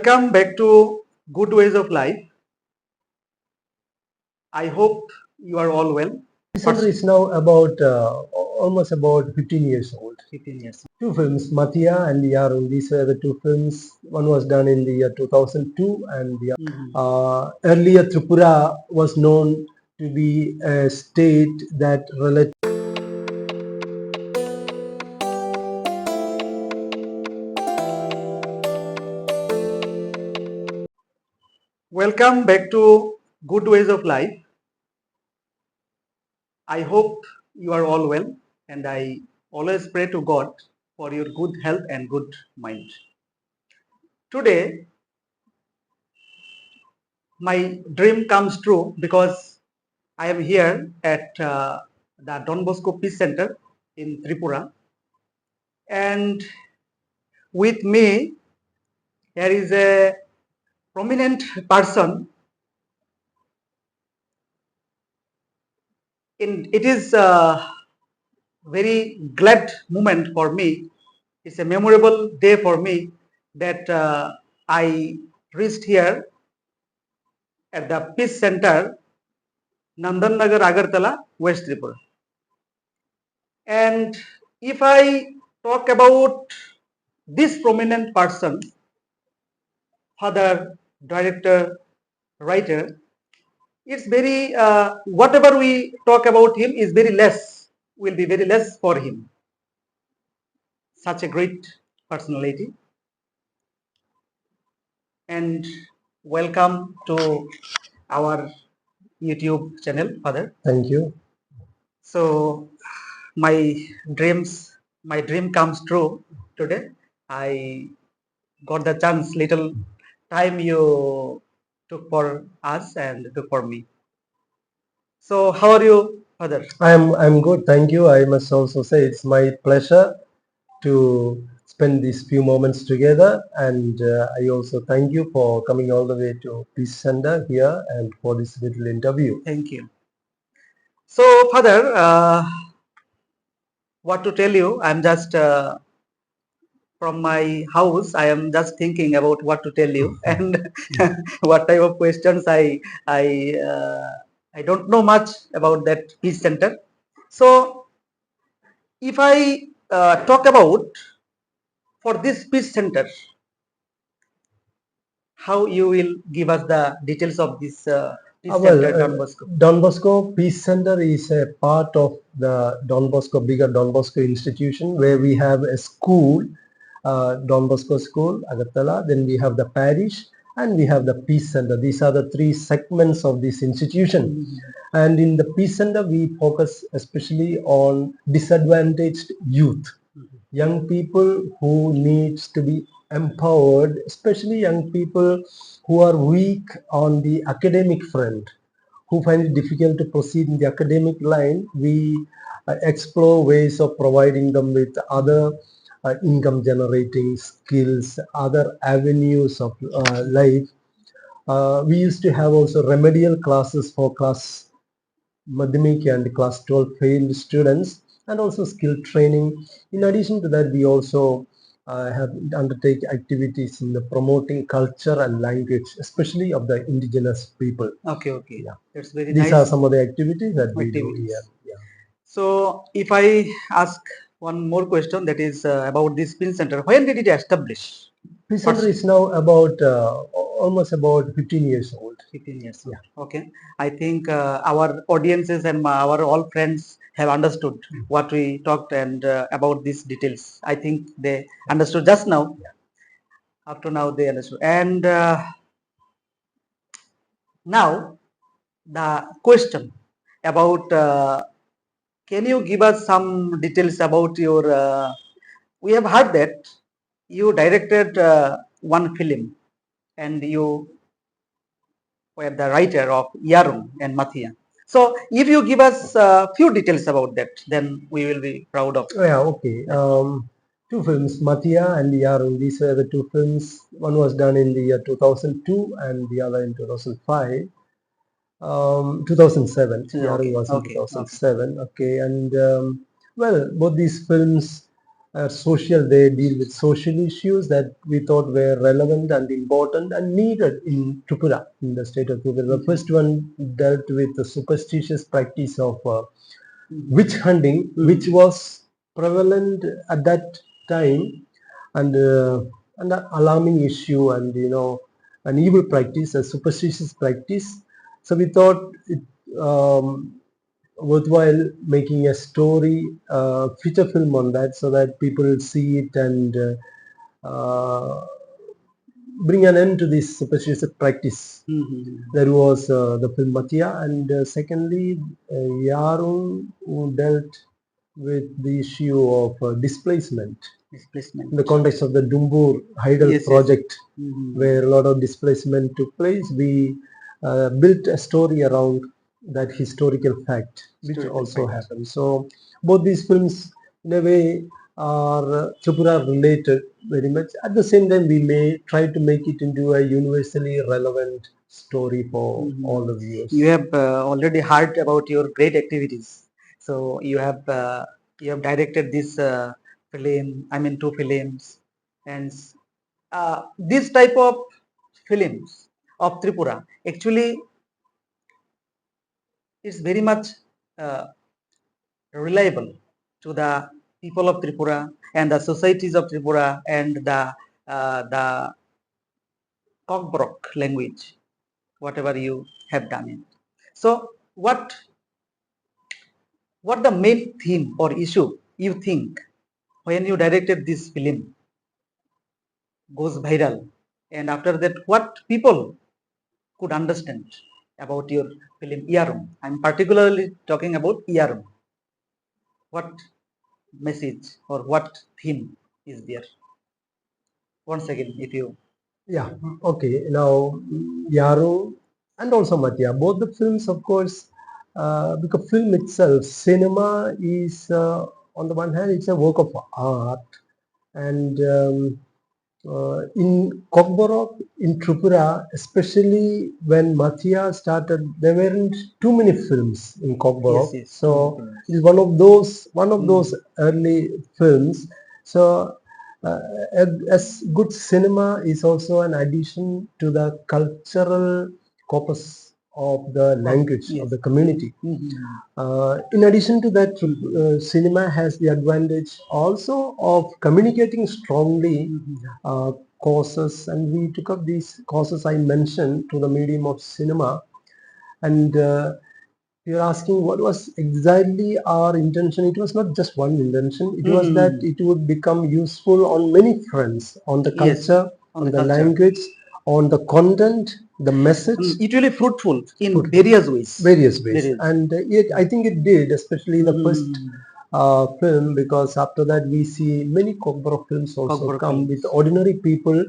Welcome back to Good Ways of Life. I hope you are all well. Center is now about almost about 15 years old. 15 years. Two films, Matia and Yarun. These were the two films. One was done in the year 2002, and the earlier Tripura was known to be a state that related. Welcome back to Good Ways of Life. I hope you are all well, and I always pray to God for your good health and good mind. Today, my dream comes true because I am here at the Donbosco Peace Center in Tripura, and with me here is a prominent person. It is a very glad moment for me. It's a memorable day for me that I reached here at the Peace Center, Nandan Nagar, Agartala, West Tripura. And if I talk about this prominent person, father, director, writer, it's very whatever we talk about him is very less, will be very less for him. Such a great personality. And welcome to our YouTube channel, Father. Thank you. So my dream comes true today. I got the chance, little time you took for us and took for me. So how are you, Father? I'm good. Thank you. I must also say it's my pleasure to spend these few moments together, and I also thank you for coming all the way to Peace Center here and for this little interview. Thank you. So, Father, what to tell you? I'm just from my house. I am just thinking about what to tell you and what type of questions I don't know much about that peace center. So, if I talk about for this peace center, how you will give us the details of this peace center, Donbosco? Donbosco Peace Center is a part of the Donbosco, bigger Donbosco institution, where we have a school, Donbosco School, Agatala. Then we have the parish, and we have the Peace Center. These are the three segments of this institution. And in the Peace Center, we focus especially on disadvantaged youth, young people who needs to be empowered, especially young people who are weak on the academic front, who find it difficult to proceed in the academic line. We explore ways of providing them with other income generating skills, other avenues of life. We used to have also remedial classes for class Madhyamik and class 12 failed students, and also skill training. In addition to that, we also have undertake activities in the promoting culture and language, especially of the indigenous people. Okay. Yeah. That's very These nice. are some of the activities that we do Activities. here. Yeah. So, if I ask one more question, that is about this peace center, when did it establish? Peace Center is now about almost about 15 years old. 15 years old. Okay. I think our audiences and our all friends have understood what we talked and about these details. I think they understood just now. Up to now, they understood. And now, the question about can you give us some details about your? We have heard that you directed one film and you were the writer of Yarun and Mathia. So, if you give us a few details about that, then we will be proud of. Yeah, okay. Two films, Matia and Yarun. These were the two films. One was done in the year 2002 and the other in 2005. 2007. Yarun was in 2007. Okay, and well, both these films social. They deal with social issues that we thought were relevant and important and needed in Tripura, in the state of Tripura. The first one dealt with the superstitious practice of witch hunting, which was prevalent at that time, and an alarming issue, and an evil practice, a superstitious practice. So we thought it worthwhile making a story, feature film on that, so that people see it and bring an end to this superstitious practice. There was the film Matya, and secondly, Yarun, who dealt with the issue of displacement in the context of the Dumbur Hydel project, where a lot of displacement took place. We built a story around that historical fact, which also happened. So both these films, in a way, are Tripura related very much. At the same time, we may try to make it into a universally relevant story for all the viewers. You have already heard about your great activities. So you have directed this film. I mean, 2 films, and this type of films of Tripura actually is very much uh, reliable to the people of Tripura and the societies of Tripura and the Kokborok language, whatever you have done it. So what the main theme or issue you think when you directed this film goes viral, and after that what people could understand about your film Iarum? I'm particularly talking about Iarum. What message or what theme is there? Once again, if you Yeah, okay. Now, Yaro and also Matya, both the films, of course, because film itself, cinema is, on the one hand, it's a work of art. And in Kokborok, in Tripura, especially when Matya started, there weren't too many films in Kokborok. So it's one of those early films. So as good cinema is also an addition to the cultural corpus of the language of the community. In addition to that, cinema has the advantage also of communicating strongly causes, and we took up these causes I mentioned to the medium of cinema. And you're asking what was exactly our intention. It was not just one intention. It was that it would become useful on many fronts, on the culture, on the language, on the content, the message. It really fruitful in various ways. And I think it did, especially the first film, because after that we see many Kokborok films also come with ordinary people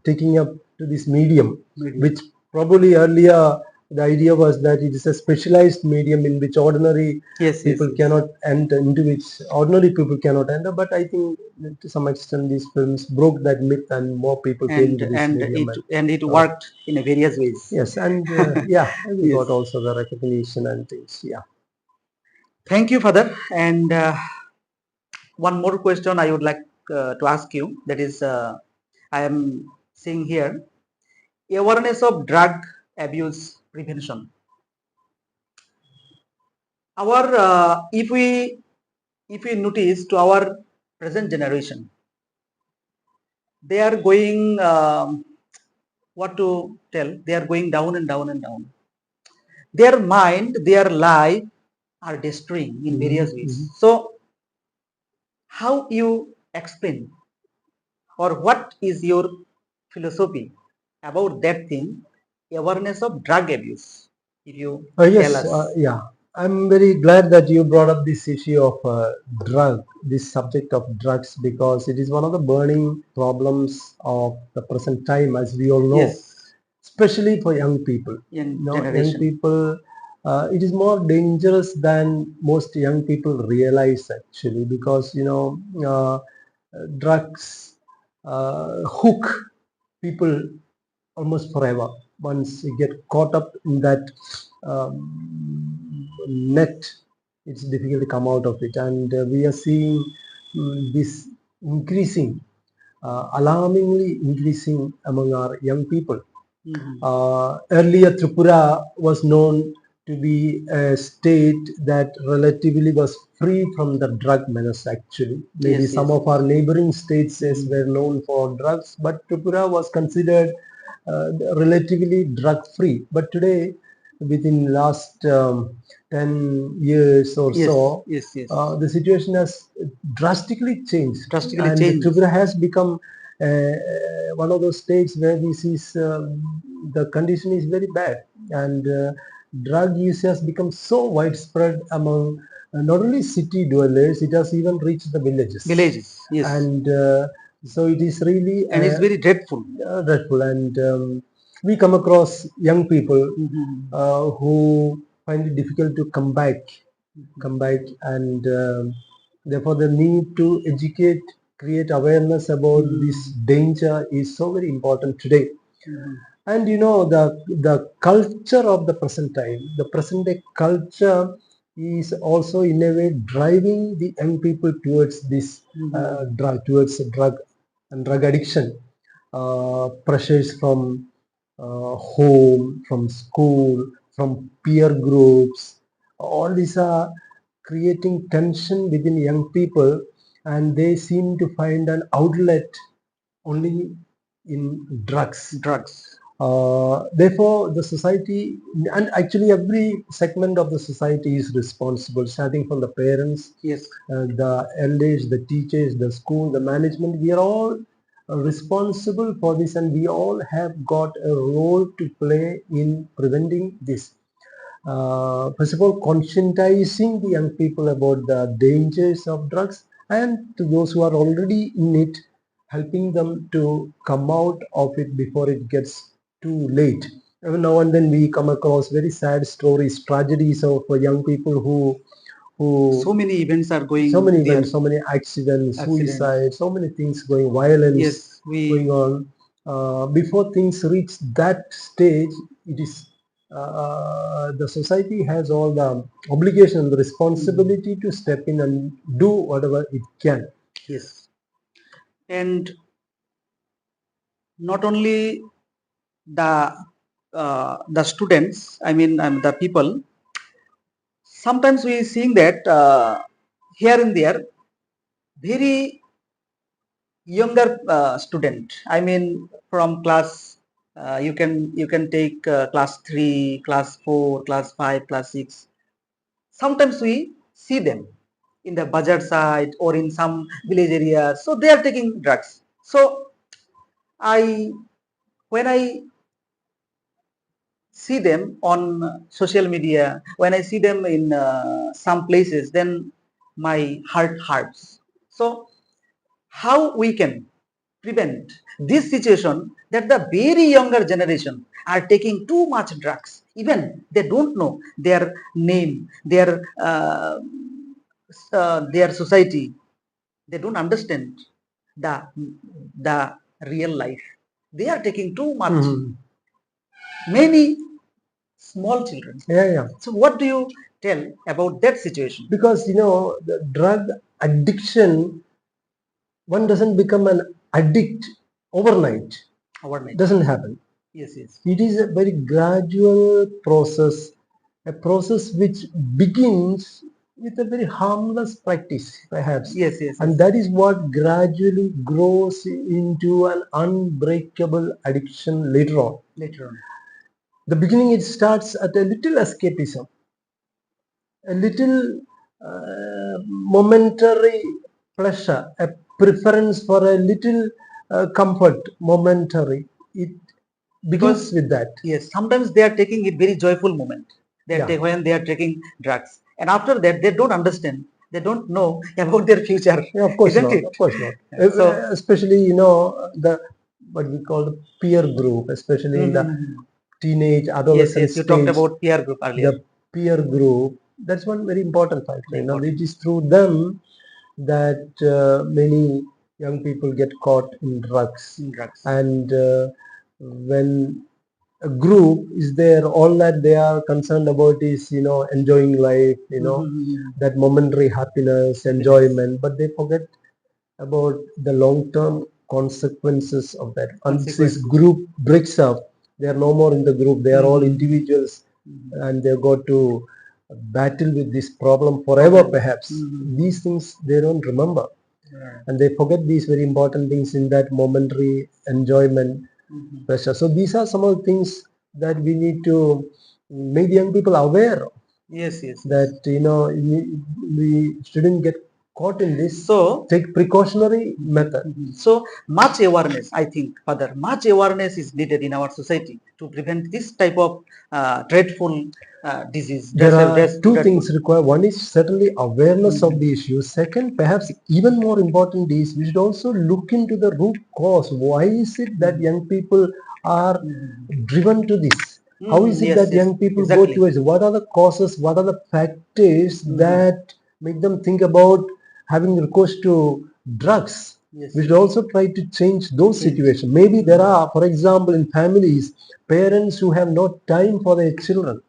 taking up to this medium, which probably earlier the idea was that it is a specialized medium in which ordinary people cannot enter, into which ordinary people cannot enter. But I think to some extent these films broke that myth, and more people came into this medium. And it worked in a various ways. Yes, and yeah, we got also the recognition and things. Yeah. Thank you, Father. And one more question I would like to ask you. That is, I am seeing here awareness of drug abuse prevention. Our if we notice to our present generation, they are going what to tell. They are going down and down and down. Their mind, their life are destroying in various ways. So, how you explain or what is your philosophy about that thing, awareness of drug abuse? If you Yes, tell us. yeah. I'm very glad that you brought up this issue of this subject of drugs, because it is one of the burning problems of the present time, as we all know, especially for young people. Young people, it is more dangerous than most young people realize, actually, because drugs hook people almost forever. Once you get caught up in that net, it's difficult to come out of it. And we are seeing this increasing, alarmingly increasing among our young people. Earlier, Tripura was known to be a state that relatively was free from the drug menace. Actually, maybe Yes, some yes. of our neighboring states were known for drugs, but Tripura was considered relatively drug free. But today, within last 10 years or Yes, so, yes, yes. the situation has drastically changed, Drastically and changed. Tripura has become one of those states where we see the condition is very bad, and drug use has become so widespread among not only city dwellers, it has even reached the villages. Villages, yes. And so it is really And it's very dreadful. dreadful. And we come across young people who find it difficult to come back, and therefore the need to educate, create awareness about this danger is so very important today. And you know, the culture of the present time, the present day culture is also in a way driving the young people towards this drug and drug addiction. Pressures from home, from school, from peer groups, all these are creating tension within young people, and they seem to find an outlet only in drugs. Therefore, the society, and actually every segment of the society is responsible, starting from the parents, Yes. the elders, the teachers, the school, the management. We are all responsible for this, and we all have got a role to play in preventing this. First of all, conscientizing the young people about the dangers of drugs, and to those who are already in it, helping them to come out of it before it gets too late. Every now and then we come across very sad stories, tragedies of young people who So many events are going so many there. events, so many accidents, suicide, so many things going, violence. Yes, Going on. Before things reach that stage, it is the society has all the obligation, the responsibility to step in and do whatever it can. Yes. And not only the students, I mean, the people. Sometimes we seeing that here and there, very younger student. I mean, from class, you can take class 3, class 4, class 5, class 6. Sometimes we see them in the bazar side or in some village area, so they are taking drugs. So I when I see them on social media, when I see them in some places, then my heart hurts. So how we can prevent this situation, that the very younger generation are taking too much drugs, even they don't know their name, their society, they don't understand the the real life, they are taking too much. Many small children. Yeah. So what do you tell about that situation? Because you know, the drug addiction, one doesn't become an addict overnight. Doesn't happen. Yes, yes. It is a very gradual process, a process which begins with a very harmless practice, perhaps. Yes, yes, And yes. that is what gradually grows into an unbreakable addiction later on. The beginning, it starts at a little escapism, a little momentary pleasure, a preference for a little comfort, momentary. It begins with that. Yes, sometimes they are taking it very joyful moment. When they are taking drugs, and after that they don't understand. They don't know about their future. Yeah, of course isn't not. it? Of course not. So, Especially, you know, the what we call the peer group, especially in the teenage, adolescent yes, you talked stage. about peer group earlier. The peer group, that's one very important factor. You know, it is through them that many young people get caught in drugs. And when a group is there, all that they are concerned about is, you know, enjoying life, you know, that momentary happiness, enjoyment, but they forget about the long-term consequences of that. Once this Consequences. group breaks up, they are no more in the group. They are all individuals, and they got to battle with this problem forever. Perhaps these things they don't remember, and they forget these very important things in that momentary enjoyment pressure. So these are some of the things that we need to make young people aware of, Yes, yes. that we shouldn't get caught in this. So, Take precautionary method. so much awareness, I think, Father, much awareness is needed in our society to prevent this type of dreadful disease. There are two dreadful. things required. One is certainly awareness of the issue. Second, perhaps even more important, is we should also look into the root cause. Why is it that young people are driven to this? How is it Yes, that yes, young people exactly. go towards? What are the causes? What are the factors that make them think about having recourse to drugs? Yes. We should also try to change those situations. Maybe there are, for example, in families, parents who have no time for their children.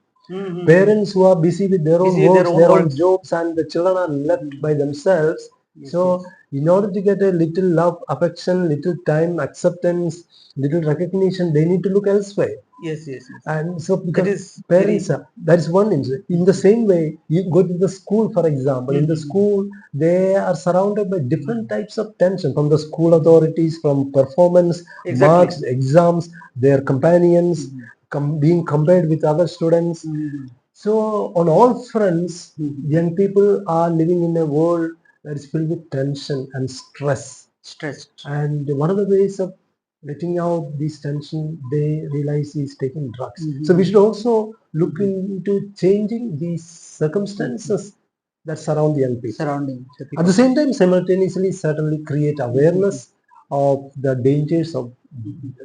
Parents who are busy with their own works, their own jobs, and the children are left by themselves. So, in order to get a little love, affection, little time, acceptance, little recognition, they need to look elsewhere. Yes, yes, yes. And so, That because is parents are, that is one instance. In the same way, you go to the school, for example. In the school, they are surrounded by different types of tension from the school authorities, from performance, marks, exams, their companions, being compared with other students. So, on all fronts, young people are living in a world that is filled with tension and stress. And one of the ways of letting out this tension, they realize, is taking drugs. So we should also look into changing these circumstances that surround young people. At the same time, simultaneously, certainly create awareness of the dangers of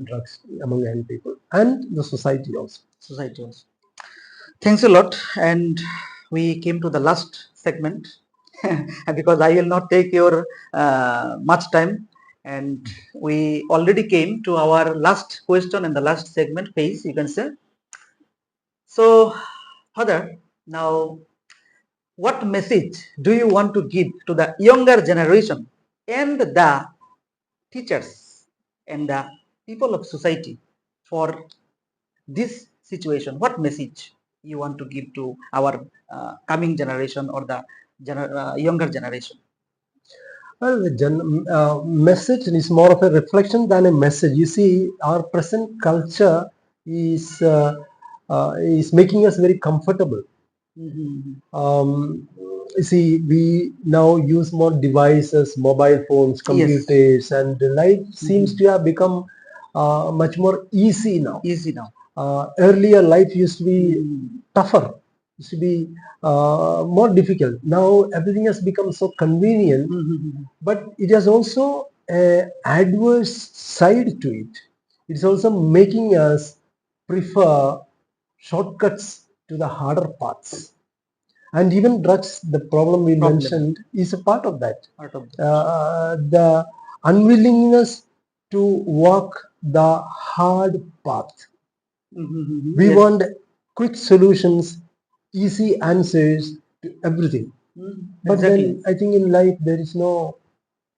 drugs among young people and the society also. Thanks a lot. And we came to the last segment because I will not take your much time. And we already came to our last question and the last segment phase, you can say. So, Father, now what message do you want to give to the younger generation and the teachers and the people of society for this situation? What message you want to give to our coming generation or the younger generation? Well, the message is more of a reflection than a message. You see, our present culture is making us very comfortable. You see, we now use more devices, mobile phones, computers, and life seems to have become much more easy now. Earlier, life used to be tougher, used to be more difficult. Now, everything has become so convenient, but it has also an adverse side to it. It's also making us prefer shortcuts to the harder paths. And even drugs, the problem we mentioned, is a part of that. The unwillingness to walk the hard path. We want quick solutions, easy answers to everything. But then I think in life there is no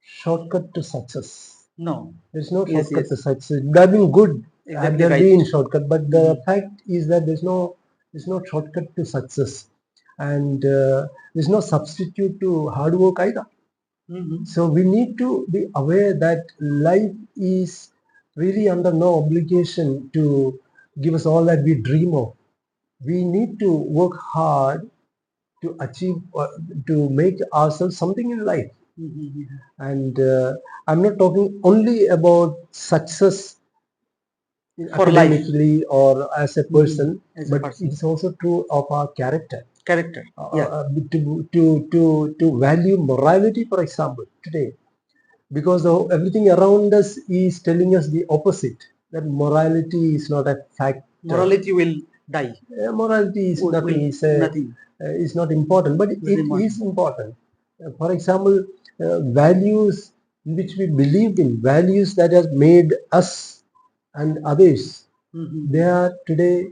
shortcut to success. No. There's no shortcut to success. That been good. There been shortcut, but the fact is that there's no shortcut to success, and there's no substitute to hard work either. So we need to be aware that life is really under no obligation to give us all that we dream of. We need to work hard to achieve, to make ourselves something in life. And I'm not talking only about success academically or as a person, but it's also true of our character. To value morality, for example, today, because everything around us is telling us the opposite, that morality is not a fact. Morality will die. Morality is nothing. Is not important, but it is important. For example, values which we believed in, values that has made us and others, they are today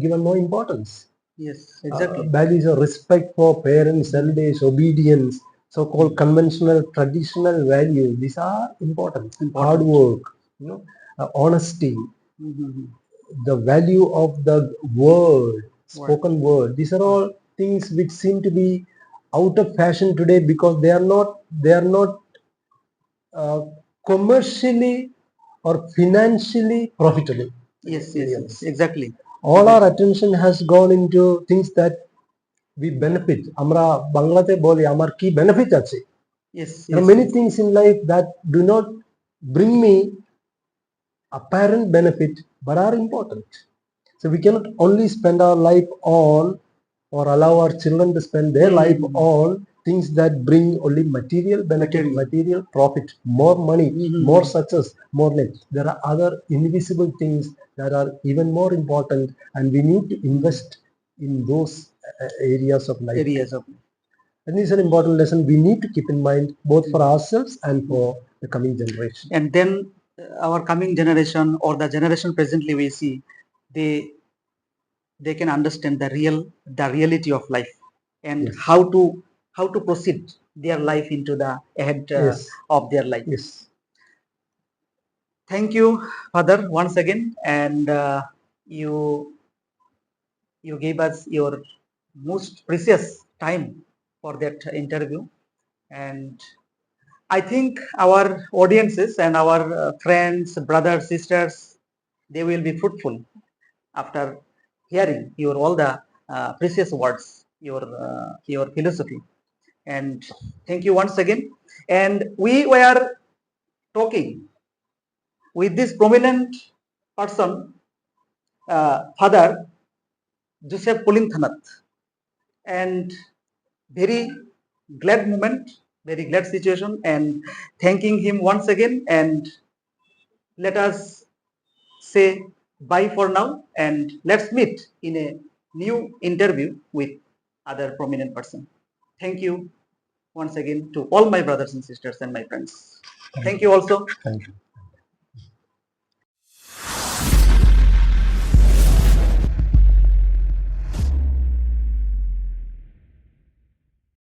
given more importance. Yes, exactly. Values of respect for parents, elders, obedience, so-called conventional, traditional values. These are important. Hard work, honesty, the value of the word, spoken word. These are all things which seem to be out of fashion today because they are not commercially or financially profitable. Yes, exactly. All our attention has gone into things that we benefit. আমরা বাংলাতে বলি আমার কি benefit আছে. Yes, There are many things in life that do not bring me apparent benefit but are important. So we cannot only spend our life on or allow our children to spend their life on things that bring only material benefit, material profit, more money, more success, more name. There are other invisible things that are even more important, and we need to invest in those areas of life. And this is an important lesson we need to keep in mind both for ourselves and for the coming generation. And then our coming generation or the generation presently we see, they can understand the reality of life and how to proceed their life into the ahead of their life. Yes. Thank you, Father, once again, and you gave us your most precious time for that interview, and I think our audiences and our friends, brothers, sisters, they will be fruitful after hearing your all the precious words, your philosophy. And thank you once again. And we were talking with this prominent person, Father Joseph Pulinthanath, and very glad moment, very glad situation, and thanking him once again. And let us say bye for now, and let's meet in a new interview with other prominent person. Thank you once again to all my brothers and sisters and my friends. Thank you also. Thank you.